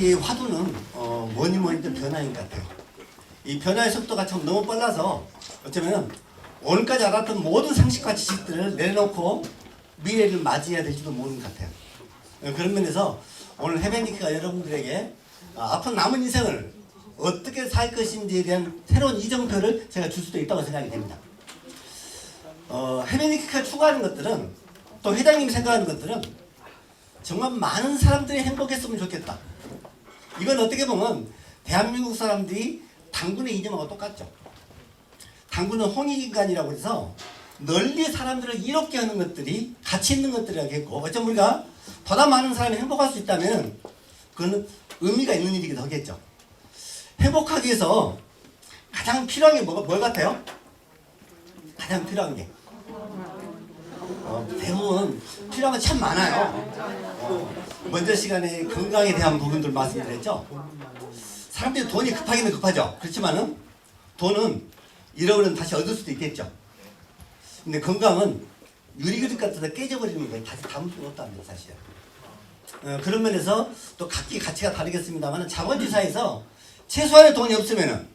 이 화두는 뭐니 해도 변화인 것 같아요. 이 변화의 속도가 참 너무 빨라서 어쩌면 오늘까지 알았던 모든 상식과 지식들을 내려놓고 미래를 맞이해야 될지도 모르는 것 같아요. 그런 면에서 오늘 해변니크가 여러분들에게 앞으로 남은 인생을 어떻게 살 것인지에 대한 새로운 이정표를 제가 줄 수도 있다고 생각이 됩니다. 해변니크가 추구하는 것들은, 또 회장님이 생각하는 것들은 정말 많은 사람들이 행복했으면 좋겠다. 이건 어떻게 보면 대한민국 사람들이 당군의 이념하고 똑같죠. 당군은 홍익인간이라고 해서 널리 사람들을 이롭게 하는 것들이 가치 있는 것들이라고 했고, 어쩌면 우리가 보다 많은 사람이 행복할 수 있다면 그거는 의미가 있는 일이기도 하겠죠. 행복하기 위해서 가장 필요한 게 뭘 같아요? 가장 필요한 게 대부분 필요한 건 참 많아요. 먼저 시간에 건강에 대한 부분들 말씀드렸죠. 사람들이 돈이 급하기는 급하죠. 그렇지만은 돈은 잃어버리면 다시 얻을 수도 있겠죠. 근데 건강은 유리그릇 같아서 깨져버리는 거예요. 다시 담을 수가 없답니다, 사실. 그런 면에서 또 각기 가치가 다르겠습니다만 자본주의사에서 최소한의 돈이 없으면은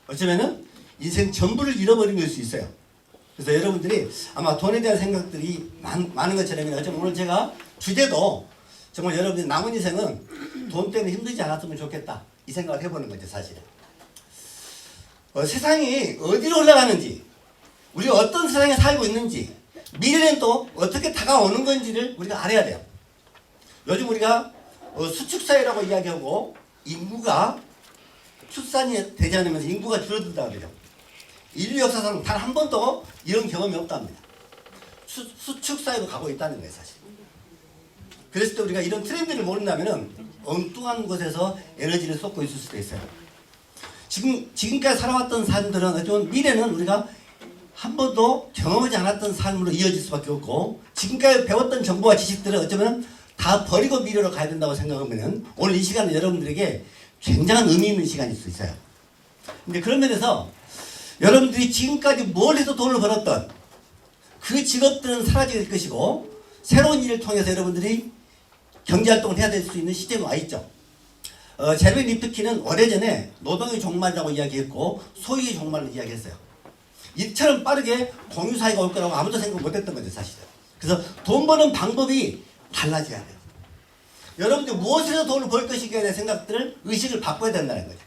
어쩌면은 인생 전부를 잃어버린 걸 수 있어요. 그래서 여러분들이 아마 돈에 대한 생각들이 많은 것처럼 어쩌면 오늘 제가 주제도 정말 여러분들이 남은 인생은 돈 때문에 힘들지 않았으면 좋겠다, 이 생각을 해보는 거죠, 사실은. 세상이 어디로 올라가는지, 우리가 어떤 세상에 살고 있는지, 미래는 또 어떻게 다가오는 건지를 우리가 알아야 돼요. 요즘 우리가 수축사회라고 이야기하고 인구가 출산이 되지 않으면서 인구가 줄어든다고 그러죠. 인류 역사상 단 한 번도 이런 경험이 없답니다. 수축사회로 가고 있다는 거예요, 사실. 그랬을 때 우리가 이런 트렌드를 모른다면 엉뚱한 곳에서 에너지를 쏟고 있을 수도 있어요. 지금까지 살아왔던 삶들은 어쩌면 미래는 우리가 한 번도 경험하지 않았던 삶으로 이어질 수밖에 없고, 지금까지 배웠던 정보와 지식들은 어쩌면 다 버리고 미래로 가야 된다고 생각하면 오늘 이 시간은 여러분들에게 굉장한 의미 있는 시간일 수 있어요. 근데 그런 면에서 여러분들이 지금까지 뭘 해서 돈을 벌었던 그 직업들은 사라질 것이고, 새로운 일을 통해서 여러분들이 경제활동을 해야 될 수 있는 시점이 와 있죠. 제레미 리프킨은 오래전에 노동의 종말이라고 이야기했고 소유의 종말을 이야기했어요. 이처럼 빠르게 공유사회가 올 거라고 아무도 생각 못했던 거죠, 사실은. 그래서 돈 버는 방법이 달라져야 돼요. 여러분들이 무엇에서 돈을 벌 것인가에 대한 생각들을, 의식을 바꿔야 된다는 거죠.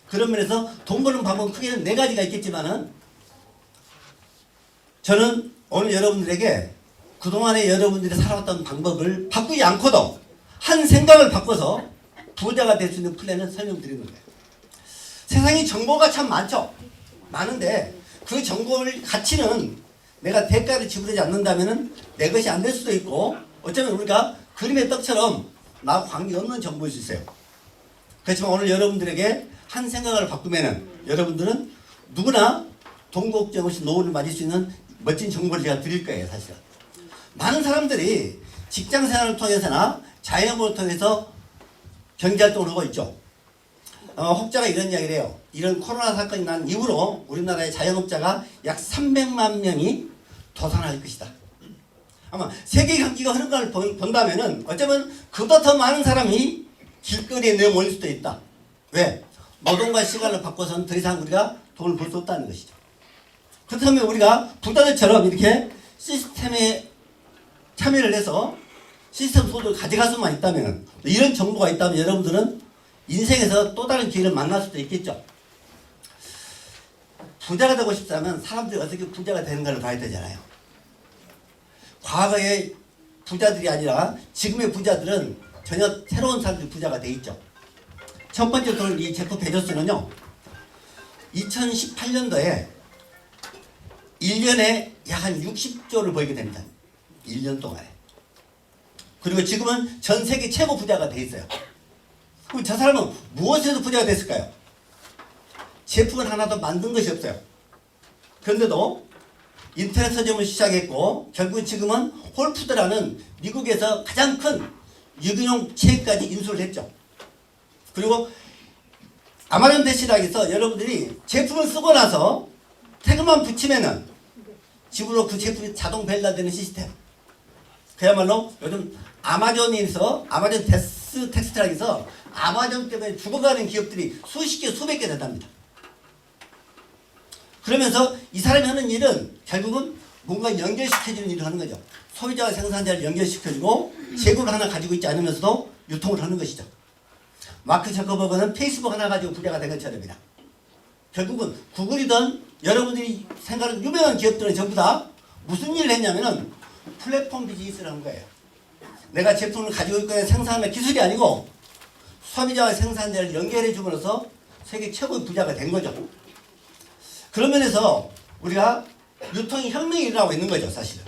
그런 면에서 돈 버는 방법은 크게는 4가지가 있겠지만은, 저는 오늘 여러분들에게 그동안에 여러분들이 살아왔던 방법을 바꾸지 않고도 한 생각을 바꿔서 부자가 될 수 있는 플랜을 설명드리는 거예요. 세상에 정보가 참 많죠. 많은데 그 정보의 가치는 내가 대가를 지불하지 않는다면 내 것이 안 될 수도 있고, 어쩌면 우리가 그림의 떡처럼 나와 관계없는 정보일 수 있어요. 그렇지만 오늘 여러분들에게 한 생각을 바꾸면은 여러분들은 누구나 돈 걱정 없이 노후를 맞을 수 있는 멋진 정보를 제가 드릴 거예요, 사실은. 많은 사람들이 직장 생활을 통해서나 자영업을 통해서 경제활동을 하고 있죠. 혹자가 이런 이야기를 해요. 이런 코로나 사건이 난 이후로 우리나라의 자영업자가 약 300만 명이 도산할 것이다. 아마 세계 경기가 흐른 걸 본다면은 어쩌면 그보다 더 많은 사람이 길거리에 내몰릴 수도 있다. 왜? 노동과 시간을 바꿔서는 더 이상 우리가 돈을 벌 수 없다는 것이죠. 그렇다면 우리가 부자들처럼 이렇게 시스템에 참여를 해서 시스템 소득을 가져갈 수만 있다면, 이런 정보가 있다면 여러분들은 인생에서 또 다른 기회를 만날 수도 있겠죠. 부자가 되고 싶다면 사람들이 어떻게 부자가 되는가를 봐야 되잖아요. 과거의 부자들이 아니라 지금의 부자들은 전혀 새로운 사람들이 부자가 돼 있죠. 첫 번째 돈을 이 제프 베조스는요, 2018년도에 1년에 약 한 60조를 벌게 됩니다. 1년 동안에. 그리고 지금은 전 세계 최고 부자가 돼 있어요. 그럼 저 사람은 무엇에서 부자가 됐을까요? 제품을 하나도 만든 것이 없어요. 그런데도 인터넷 서점을 시작했고, 결국 지금은 홀푸드라는 미국에서 가장 큰 유기농 체인까지 인수를 했죠. 그리고 아마존 대시락에서 여러분들이 제품을 쓰고 나서 태그만 붙이면은 집으로 그 제품이 자동 배달되는 시스템. 그야말로 요즘 아마존에서, 아마존 텍스트락에서 아마존 때문에 죽어가는 기업들이 수십 개, 수백 개 된답니다. 그러면서 이 사람이 하는 일은 결국은 뭔가 연결시켜주는 일을 하는 거죠. 소비자와 생산자를 연결시켜주고 재고를 하나 가지고 있지 않으면서도 유통을 하는 것이죠. 마크 저커버그는 페이스북 하나 가지고 부자가 된 것처럼이다. 결국은 구글이든 여러분들이 생각하는 유명한 기업들은 전부 다 무슨 일을 했냐면은 플랫폼 비즈니스를 한 거예요. 내가 제품을 가지고 있거나 생산하는 기술이 아니고 소비자와 생산자를 연결해 줌으로써 세계 최고의 부자가 된 거죠. 그런 면에서 우리가 유통이 혁명이 일어나고 있는 거죠, 사실은.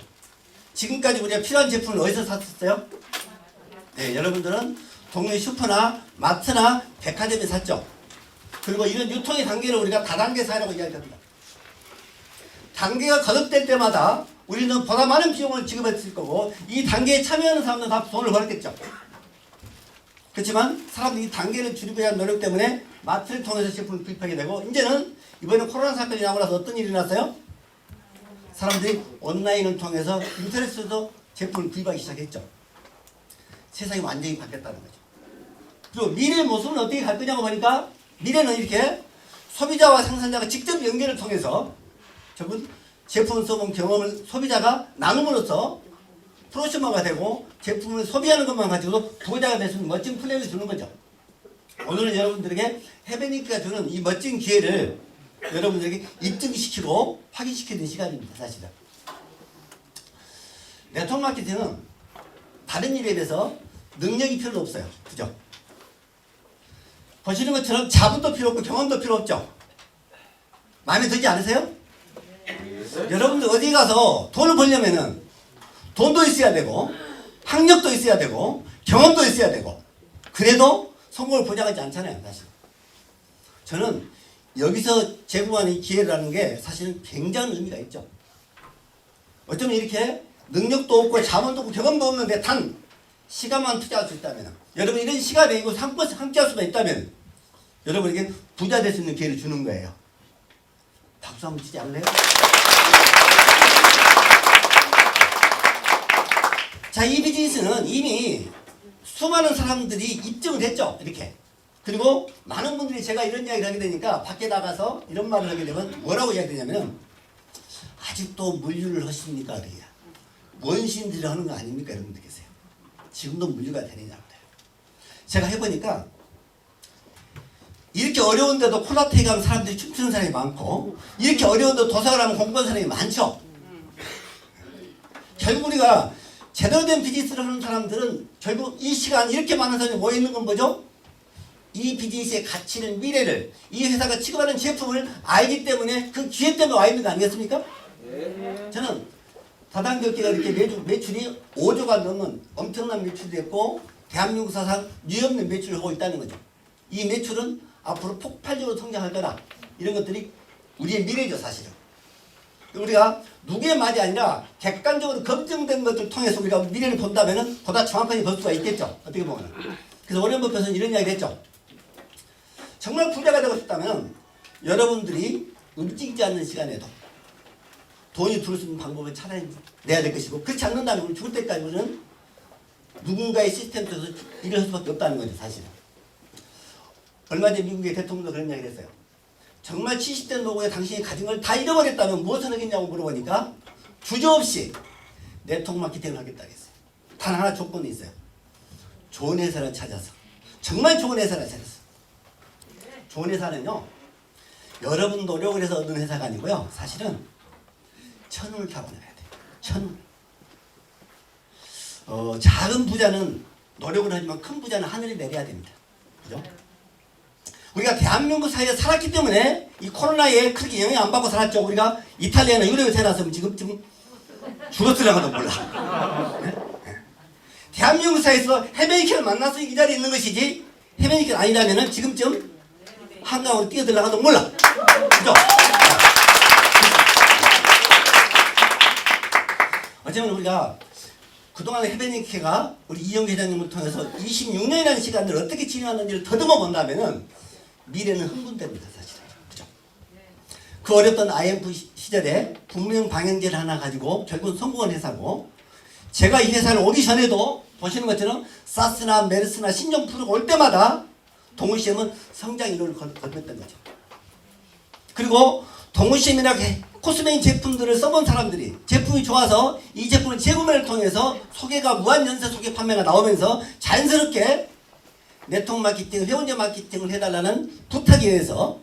지금까지 우리가 필요한 제품을 어디서 샀었어요? 네, 여러분들은 동네 슈퍼나 마트나 백화점에 샀죠. 그리고 이런 유통의 단계를 우리가 다단계 사회라고 이야기합니다. 단계가 거듭될 때마다 우리는 보다 많은 비용을 지급했을 거고 이 단계에 참여하는 사람들은 다 돈을 벌었겠죠. 그렇지만 사람들이 이 단계를 줄이기 위한 노력 때문에 마트를 통해서 제품을 구입하게 되고 이제는 이번에 코로나 사건이 나고 나서 어떤 일이 났어요? 사람들이 온라인을 통해서 인터넷에서 제품을 구입하기 시작했죠. 세상이 완전히 바뀌었다는 거죠. 그리고 미래의 모습은 어떻게 갈 거냐고 보니까 미래는 이렇게 소비자와 생산자가 직접 연결을 통해서 결국 제품을 써본 경험을 소비자가 나눔으로써 프로슈머가 되고 제품을 소비하는 것만 가지고도 부자가 될 수 있는 멋진 플랜을 주는 거죠. 오늘은 여러분들에게 해베니크가 주는 이 멋진 기회를 여러분들에게 입증시키고 확인시키는 시간입니다. 사실은. 네트워크 마케팅은 다른 일에 비해서 능력이 필요 없어요. 그죠? 보시는 것처럼 자본도 필요 없고 경험도 필요 없죠? 마음에 들지 않으세요? 여러분들 어디 가서 돈을 벌려면은 돈도 있어야 되고 학력도 있어야 되고 경험도 있어야 되고 그래도 성공을 보장하지 않잖아요. 사실. 저는 여기서 제공하는 이 기회라는 게 사실은 굉장한 의미가 있죠. 어쩌면 이렇게 능력도 없고 자본도 없고 경험도 없는데 단 시간만 투자할 수 있다면 여러분 이런 시간에 이거 함께 할 수가 있다면 여러분에게 부자 될 수 있는 기회를 주는 거예요. 박수 한번 치지 않을래요? 자, 이 비즈니스는 이미 수많은 사람들이 입증을 했죠. 이렇게. 그리고 많은 분들이 제가 이런 이야기를 하게 되니까 밖에 나가서 이런 말을 하게 되면 뭐라고 이야기되냐면 아직도 물류를 하십니까? 그래요. 원신들이 하는 거 아닙니까? 여러분들 계세요. 지금도 물류가 되느냐고요. 제가 해보니까 이렇게 어려운데도 콜라테에 가면 사람들이 춤추는 사람이 많고 이렇게 어려운데도 도서관 하면 공부하는 사람이 많죠. 결국 우리가 제대로 된 비즈니스를 하는 사람들은 결국 이 시간 이렇게 많은 사람이 모여있는 건 뭐죠? 이 비즈니스의 가치는 미래를 이 회사가 취급하는 제품을 알기 때문에 그 기회 때문에 와 있는 거 아니겠습니까? 저는 다단계업계가 이렇게 매출이 5조가 넘는 엄청난 매출이 됐고 대한민국 사상 유없는 매출을 하고 있다는 거죠. 이 매출은 앞으로 폭발적으로 성장할 거다. 이런 것들이 우리의 미래죠, 사실은. 우리가 누구의 말이 아니라 객관적으로 검증된 것들을 통해서 우리가 미래를 본다면 보다 정확하게 볼 수가 있겠죠. 어떻게 보면. 그래서 워렌 버핏은 이런 이야기를 했죠. 정말 부자가 되고 싶다면 여러분들이 움직이지 않는 시간에도 돈이 들어올 수 있는 방법을 찾아내야 될 것이고 그렇지 않는다면 우리 죽을 때까지 우리는 누군가의 시스템 속에서 일을 할 수밖에 없다는 거죠, 사실은. 얼마 전에 미국의 대통령도 그런 이야기를 했어요. 정말 70대 노고에 당신이 가진 걸 다 잃어버렸다면 무엇을 하겠냐고 물어보니까 주저없이 네트워크 마케팅을 하겠다고 했어요. 단 하나 조건이 있어요. 좋은 회사를 찾아서. 정말 좋은 회사를 찾아서. 좋은 회사는요. 여러분 노력을 해서 얻는 회사가 아니고요. 사실은 천을 타고나야 돼요. 천. 작은 부자는 노력을 하지만 큰 부자는 하늘이 내려야 됩니다. 그죠? 우리가 대한민국 사회에 살았기 때문에 이 코로나에 그렇게 영향 안 받고 살았죠. 우리가 이탈리아나 유럽에 태어났으면 지금 죽었으려고도 몰라. 네? 대한민국 사회에서 해베니케를 만나서 이 자리에 있는 것이지 해베니케가 아니라면 지금쯤 한강으로 뛰어들어가도 몰라. 그죠? 어쩌면 우리가 그동안 해베니케가 우리 이영기 회장님을 통해서 26년이라는 시간을 어떻게 진행하는지를 더듬어 본다면은 미래는 흥분됩니다, 사실은. 그죠? 그 어렵던 IMF 시절에 분명 방향제를 하나 가지고 결국은 성공한 회사고 제가 이 회사를 오기 전에도 보시는 것처럼 사스나 메르스나 신종플루가 올 때마다 동호시엠은 성장 이론을 거듭했던 거죠. 그리고 동호시엠이나 코스메인 제품들을 써본 사람들이 제품이 좋아서 이 제품을 재구매를 통해서 소개가 무한연세 소개 판매가 나오면서 자연스럽게 네트워크 마케팅을 회원제 마케팅을 해달라는 부탁에 의해서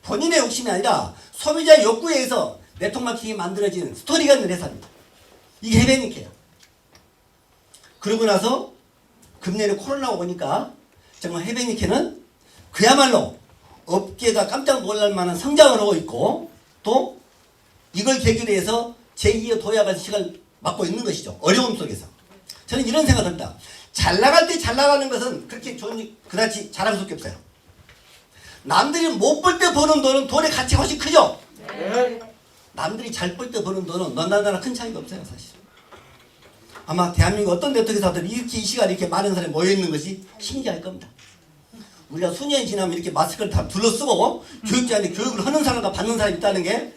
본인의 욕심이 아니라 소비자의 욕구에 의해서 네트워크 마케팅이 만들어진 스토리가 있는 회사입니다. 이게 헤베니케예요. 그러고 나서 금년에 코로나가 오니까 정말 헤베니케는 그야말로 업계가 깜짝 놀랄 만한 성장을 하고 있고 또 이걸 계기로 해서 제2의 도약의 시간을 맞고 있는 것이죠. 어려움 속에서. 저는 이런 생각을 합니다. 잘 나갈 때 잘 나가는 것은 그렇게 그다지 자랑스럽게 없어요. 남들이 못 벌 때 버는 돈은 돈의 가치가 훨씬 크죠? 네. 남들이 잘 벌 때 버는 돈은 너나 나나 큰 차이가 없어요, 사실. 아마 대한민국 어떤 네트워크에서든 이렇게 이 시간에 이렇게 많은 사람이 모여있는 것이 신기할 겁니다. 우리가 수년이 지나면 이렇게 마스크를 다 둘러쓰고 교육자한테 교육을 하는 사람과 받는 사람이 있다는 게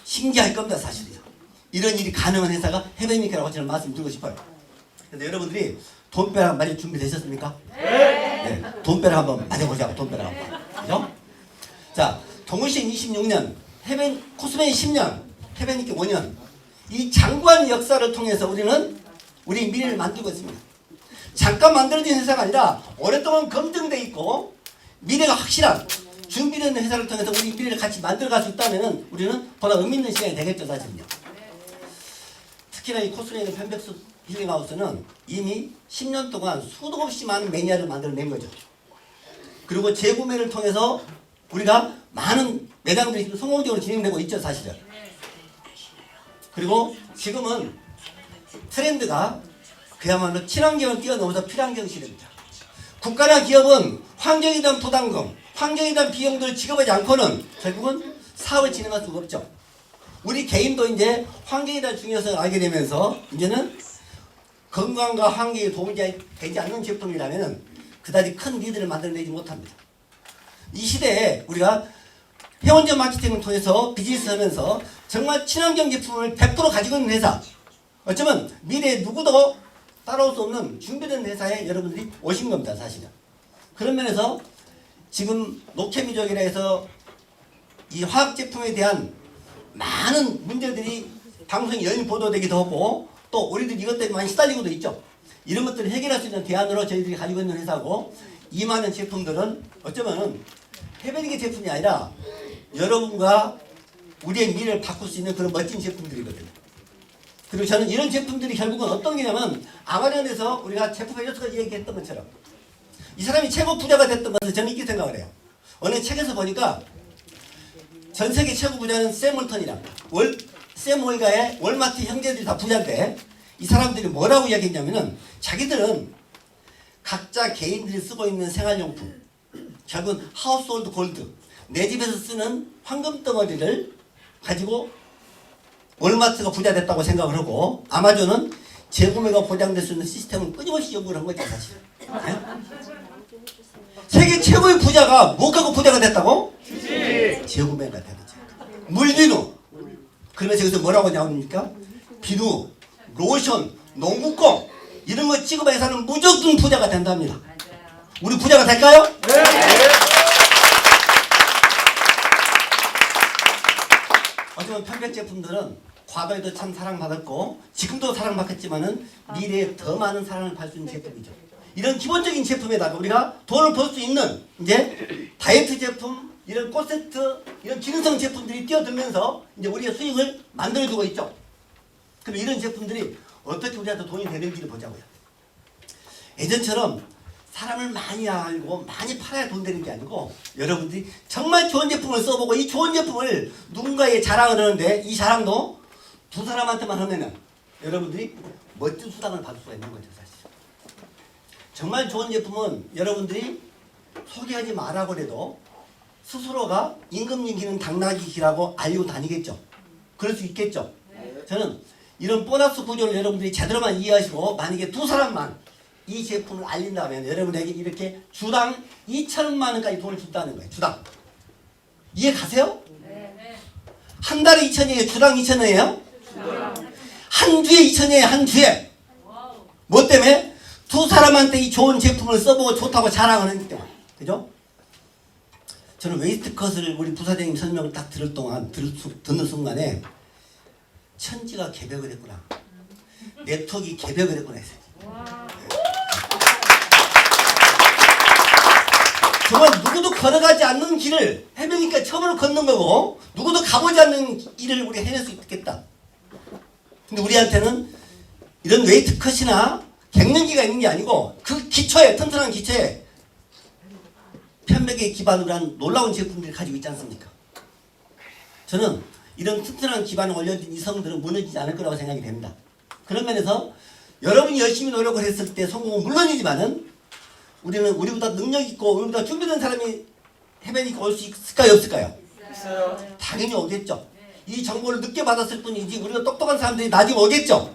신기할 겁니다, 사실이요. 이런 일이 가능한 회사가 헤베니케라고 저는 말씀드리고 싶어요. 그래서 여러분들이 돈벼락 맞을 준비 되셨습니까? 네. 돈벼락 한번 맞아보자고, 돈벼락 한번. 그죠? 자, 동호시엠 26년, 코스메인 10년, 헤베니케 5년. 이 장구한 역사를 통해서 우리는 우리 미래를 만들고 있습니다. 잠깐 만들어진 회사가 아니라 오랫동안 검증되어 있고 미래가 확실한 준비된 회사를 통해서 우리 미래를 같이 만들어갈 수 있다면 우리는 보다 의미 있는 시간이 되겠죠, 사실은요. 특히나 이 코스메인 편백수 힐링하우스는 이미 10년 동안 수도 없이 많은 매니아를 만들어낸 거죠. 그리고 재구매를 통해서 우리가 많은 매장들이 지금 성공적으로 진행되고 있죠, 사실은. 그리고 지금은 트렌드가 그야말로 친환경을 뛰어넘어서 필환경 시대입니다. 국가나 기업은 환경에 대한 부담금, 환경에 대한 비용들을 지급하지 않고는 결국은 사업을 진행할 수가 없죠. 우리 개인도 이제 환경에 대한 중요성을 알게 되면서 이제는 건강과 환경에 도움이 되지 않는 제품이라면 그다지 큰 리드를 만들어내지 못합니다. 이 시대에 우리가 회원제 마케팅을 통해서 비즈니스 하면서 정말 친환경 제품을 100% 가지고 있는 회사, 어쩌면 미래에 누구도 따라올 수 없는 준비된 회사에 여러분들이 오신 겁니다, 사실은. 그런 면에서 지금 노케미족이라 해서 이 화학 제품에 대한 많은 문제들이 방송에 연일 보도되기도 하고 또 우리들 이것 때문에 많이 시달리고도 있죠. 이런 것들을 해결할 수 있는 대안으로 저희들이 가지고 있는 회사고 이 많은 제품들은 어쩌면 헤베니케 제품이 아니라 여러분과 우리의 미래를 바꿀 수 있는 그런 멋진 제품들이거든요. 그리고 저는 이런 제품들이 결국은 어떤 게냐면 아마존에서 우리가 제프 베조스가 얘기했던 것처럼 이 사람이 최고 부자가 됐던 것을 저는 이렇게 생각을 해요. 어느 책에서 보니까 전 세계 최고 부자는 샘 월턴이랍니다. 샘 월가의 월마트 형제들이 다 부자인데 이 사람들이 뭐라고 이야기했냐면은 자기들은 각자 개인들이 쓰고 있는 생활용품, 결국은 하우스홀드 골드, 내 집에서 쓰는 황금 덩어리를 가지고 월마트가 부자 됐다고 생각을 하고 아마존은 재구매가 보장될 수 있는 시스템을 끊임없이 연구를 한 거죠, 사실. 네? 세계 최고의 부자가 뭐 갖고 부자가 됐다고? 재구매가 되는 거죠. 물비누. 그러면서 여기서 뭐라고 나옵니까? 비누, 로션, 농구공 이런 거 찍어봐서는 무조건 부자가 된답니다. 우리 부자가 될까요? 네. 어쩌면 편백 제품들은 과거에도 참 사랑받았고 지금도 사랑받겠지만은 미래에 더 많은 사랑을 받을 수 있는 제품이죠. 이런 기본적인 제품에다가 우리가 돈을 벌 수 있는 이제 다이어트 제품, 이런 꽃세트, 이런 기능성 제품들이 뛰어들면서 이제 우리의 수익을 만들어주고 있죠. 그럼 이런 제품들이 어떻게 우리한테 돈이 되는지를 보자고요. 예전처럼 사람을 많이 알고 많이 팔아야 돈 되는 게 아니고 여러분들이 정말 좋은 제품을 써보고 이 좋은 제품을 누군가에게 자랑을 하는데 이 자랑도 두 사람한테만 하면은 여러분들이 멋진 수당을 받을 수가 있는 거죠, 사실. 정말 좋은 제품은 여러분들이 소개하지 말라고 해도 스스로가 임금님기는 당나귀기라고 알고 다니겠죠. 그럴 수 있겠죠. 저는 이런 보너스 구조를 여러분들이 제대로만 이해하시고 만약에 두 사람만 이 제품을 알린다면 여러분에게 이렇게 주당 2천만 원까지 돈을 준다는 거예요. 주당. 이해 가세요? 네. 한 달에 2천이에요? 주당 2천원이에요? 한 주에 2천이에요? 한 주에? 뭐 때문에? 두 사람한테 이 좋은 제품을 써보고 좋다고 자랑을 했기 때문에. 그죠? 저는 웨이스트 컷을 우리 부사장님 설명을 딱 듣는 순간에 천지가 개벽을 했구나. 네트워크가 개벽을 했구나 했어요. 정말 누구도 걸어가지 않는 길을 해보니까 처음으로 걷는 거고 누구도 가보지 않는 일을 우리가 해낼 수 있겠다. 근데 우리한테는 이런 웨이트 컷이나 갱년기가 있는 게 아니고 그 기초에 튼튼한 기초에 편백에 기반으로 한 놀라운 제품들을 가지고 있지 않습니까? 저는 이런 튼튼한 기반을 올려준 이성들은 무너지지 않을 거라고 생각이 됩니다. 그런 면에서 여러분이 열심히 노력을 했을 때 성공은 물론이지만은 우리는 우리보다 능력 있고 우리보다 준비된 사람이 해변이니까 올 수 있을까요? 없을까요? 있어요. 당연히 오겠죠. 이 정보를 늦게 받았을 뿐이지 우리가 똑똑한 사람들이 나중에 오겠죠.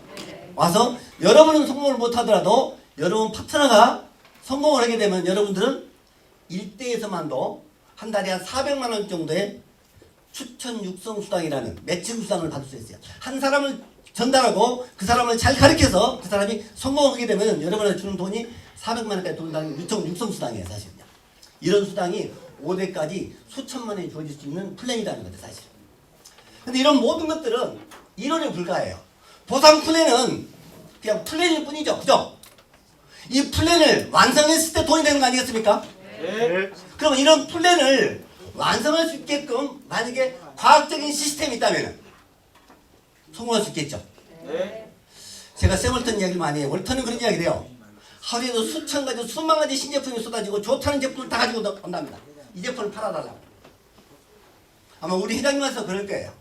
와서 여러분은 성공을 못하더라도 여러분 파트너가 성공을 하게 되면 여러분들은 일대에서만도 한 달에 한 400만 원 정도의 추천 육성 수당이라는 매칭 수당을 받을 수 있어요. 한 사람을 전달하고 그 사람을 잘 가르쳐서 그 사람이 성공하게 되면 여러분한테 주는 돈이 400만 원까지 돈다는 육성 수당이에요. 사실은요. 이런 수당이 5대까지 수천만 원이 주어질 수 있는 플랜이라는 거죠. 사실. 근데 이런 모든 것들은 이론에 불과해요. 보상 플랜은 그냥 플랜일 뿐이죠. 그죠? 이 플랜을 완성했을 때 돈이 되는 거 아니겠습니까? 네. 그럼 이런 플랜을 완성할 수 있게끔 만약에 과학적인 시스템이 있다면 성공할 수 있겠죠. 네. 제가 샘월턴 이야기를 많이 해요. 월턴은 그런 이야기를 해요. 하루에도 수천 가지 수만 가지 신제품이 쏟아지고 좋다는 제품을 다 가지고 온답니다. 이 제품을 팔아달라고. 아마 우리 회장님께서 그럴 거예요.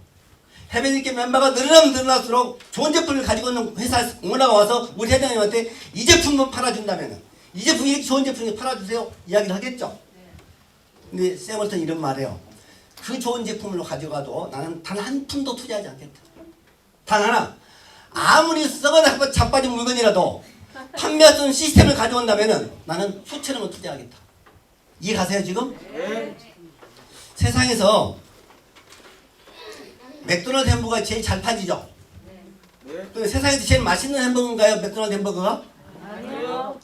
해변이렇게 멤버가 늘어나면 늘어날수록 좋은 제품을 가지고 있는 회사 오너가 와서 우리 회장님한테 이 제품만 팔아준다면 이 제품 이렇게 좋은 제품 팔아주세요 이야기를 하겠죠. 근데 샘월턴이 이런 말이에요. 그 좋은 제품을 가져가도 나는 단 한 푼도 투자하지 않겠다. 단 하나. 아무리 썩어나고 자빠진 물건이라도 판매하던 시스템을 가져온다면 나는 수천억을 투자하겠다. 이해 가세요 지금? 네. 세상에서 맥도날드 햄버거가 제일 잘 팔리죠? 네. 근데 세상에서 제일 맛있는 햄버거인가요? 맥도날드 햄버거가? 아니요.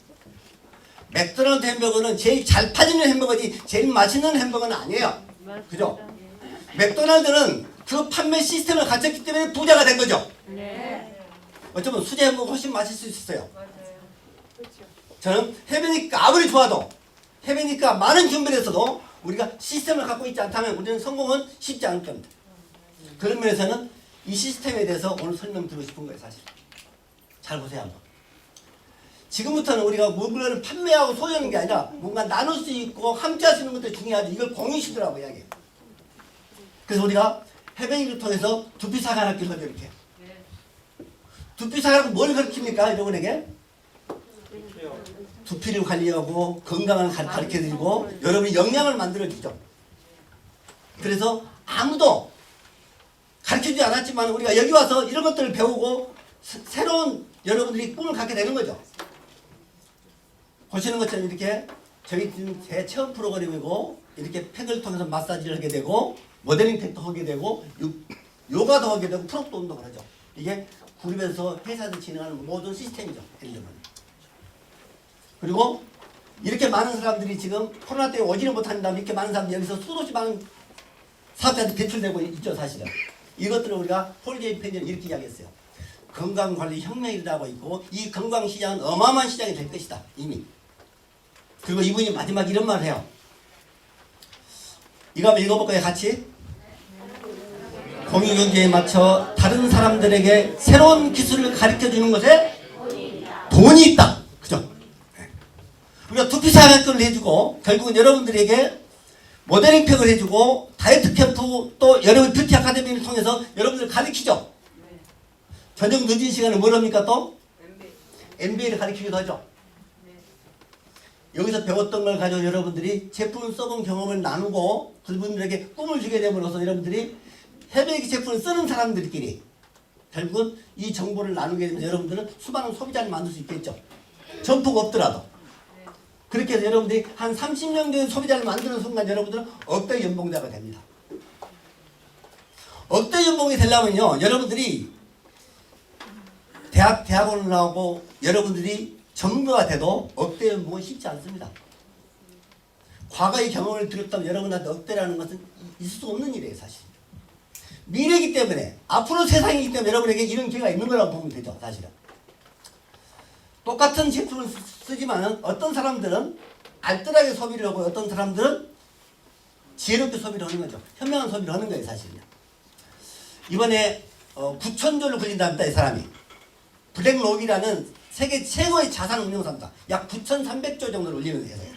맥도날드 햄버거는 제일 잘 팔리는 햄버거지 제일 맛있는 햄버거는 아니에요. 그죠? 맥도날드는 그 판매 시스템을 갖췄기 때문에 부자가 된 거죠. 네. 어쩌면 수제 햄버거 훨씬 맛있을 수 있어요. 저는 해변이니까 아무리 좋아도 해변이니까 많은 준비를 했어도 우리가 시스템을 갖고 있지 않다면 우리는 성공은 쉽지 않을 겁니다. 그런 면에서는 이 시스템에 대해서 오늘 설명드리고 싶은 거예요. 사실 잘 보세요 한번. 지금부터는 우리가 물건을 판매하고 소유하는 게 아니라 뭔가 나눌 수 있고 함께 할 수 있는 것도 중요하죠. 이걸 공유시더라고 이야기해요. 그래서 우리가 해변이를 통해서 두피사가 하나 길러줘 이렇게. 두피사가라고 뭘 가르칩니까 여러분에게? 두피를 관리하고 건강을 가르쳐드리고 여러분이 영양을 만들어주죠. 그래서 아무도 가르쳐주지 않았지만 우리가 여기 와서 이런 것들을 배우고 새로운 여러분들이 꿈을 갖게 되는 거죠. 보시는 것처럼 이렇게 저희 지금 제 체험 프로그램이고 이렇게 팩을 통해서 마사지를 하게 되고 모델링 팩도 하게 되고 요가도 하게 되고 프로도 운동을 하죠. 이게 그룹에서 회사에서 진행하는 모든 시스템이죠. 그리고 이렇게 많은 사람들이 지금 코로나 때문에 오지를 못한다면 이렇게 많은 사람들이 여기서 수없이 많은 사업자한테 배출되고 있죠. 사실은. 이것들을 우리가 홀리데이 펜션을 이렇게 이야기했어요. 건강관리 혁명이 일어나고 있고 이 건강시장은 어마어마한 시장이 될 것이다. 이미. 그리고 이분이 마지막 이런 말을 해요. 이거 한번 읽어볼까요? 같이? 공유경제에 맞춰 다른 사람들에게 새로운 기술을 가르쳐주는 것에 돈이 있다. 그죠? 우리가 두피사학교를 해주고 결국은 여러분들에게 모델링 팩을 해주고 다이어트 캠프 또 여러분 뷰티 아카데미를 통해서 여러분들 가르치죠. 저녁 늦은 시간에 뭘 합니까 또? MBA를 가르치기도 하죠. 여기서 배웠던 걸 가지고 여러분들이 제품을 써본 경험을 나누고 그분들에게 꿈을 주게 됨으로써 여러분들이 해외기 제품을 쓰는 사람들끼리 결국은 이 정보를 나누게 되면 여러분들은 수많은 소비자를 만들 수 있겠죠. 점포가 없더라도. 그렇게 해서 여러분들이 한 30년 된 소비자를 만드는 순간 여러분들은 억대 연봉자가 됩니다. 억대 연봉이 되려면요. 여러분들이 대학원을 나오고 여러분들이 전부가 돼도 억대는 뭐 쉽지 않습니다. 과거의 경험을 들었다면 여러분한테 억대라는 것은 있을 수 없는 일이에요, 사실. 미래이기 때문에, 앞으로 세상이기 때문에 여러분에게 이런 기회가 있는 거라고 보면 되죠, 사실은. 똑같은 제품을 쓰지만 어떤 사람들은 알뜰하게 소비를 하고 어떤 사람들은 지혜롭게 소비를 하는 거죠. 현명한 소비를 하는 거예요, 사실은. 이번에 9,000조를 굴린답니다, 이 사람이. 블랙록이라는 세계 최고의 자산 운용사입니다. 약 9,300조 정도를 올리는 거예요.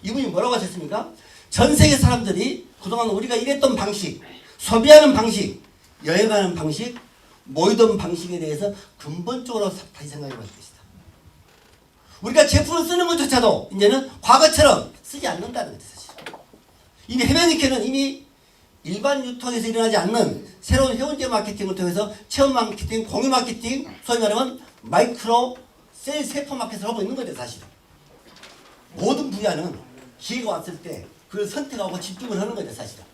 이분이 뭐라고 하셨습니까? 전 세계 사람들이 그동안 우리가 일했던 방식, 소비하는 방식, 여행하는 방식, 모이던 방식에 대해서 근본적으로 다시 생각해 볼 것이다. 우리가 제품을 쓰는 것조차도 이제는 과거처럼 쓰지 않는다는 거죠, 사실. 이미 헤메니케는 이미 일반 유통에서 일어나지 않는 새로운 회원제 마케팅을 통해서 체험 마케팅, 공유 마케팅, 소위 말하면 마이크로 셀 세포 마켓을 하고 있는 거죠, 사실은. 모든 분야는 기회가 왔을 때 그걸 선택하고 집중을 하는 거죠, 사실은.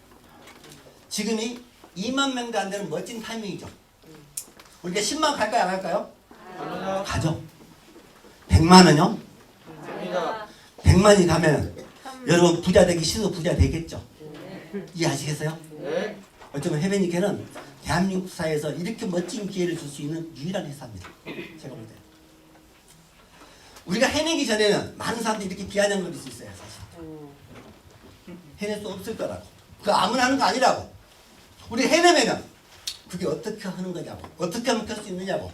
지금이 2만 명도 안 되는 멋진 타이밍이죠. 우리가 10만 갈까요, 안 갈까요? 갑니다. 가죠. 100만은요? 갑니다. 100만이 가면 여러분 부자 되기 싫어도 부자 되겠죠. 이해하시겠어요? 네. 어쩌면 헤베니케는 대한민국 사회에서 이렇게 멋진 기회를 줄 수 있는 유일한 회사입니다. 제가 볼 때. 우리가 해내기 전에는 많은 사람들이 이렇게 비아냥거릴 수 있어요, 사실. 해낼 수 없을 거라고. 그거 아무나 하는 거 아니라고. 우리 해내면은 그게 어떻게 하는 거냐고. 어떻게 하면 할 수 있느냐고.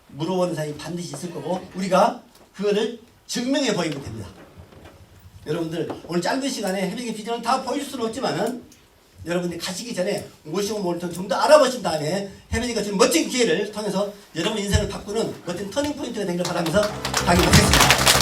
물어보는 사람이 반드시 있을 거고 우리가 그거를 증명해 보이면 됩니다. 여러분들 오늘 짧은 시간에 해외의 비전을 다 보일 수는 없지만은 여러분들이 가시기 전에 무엇이고 뭘 좀 더 알아보신 다음에 해외가 주는 멋진 기회를 통해서 여러분 인생을 바꾸는 멋진 터닝 포인트가 되기를 바라면서 강의 마치겠습니다.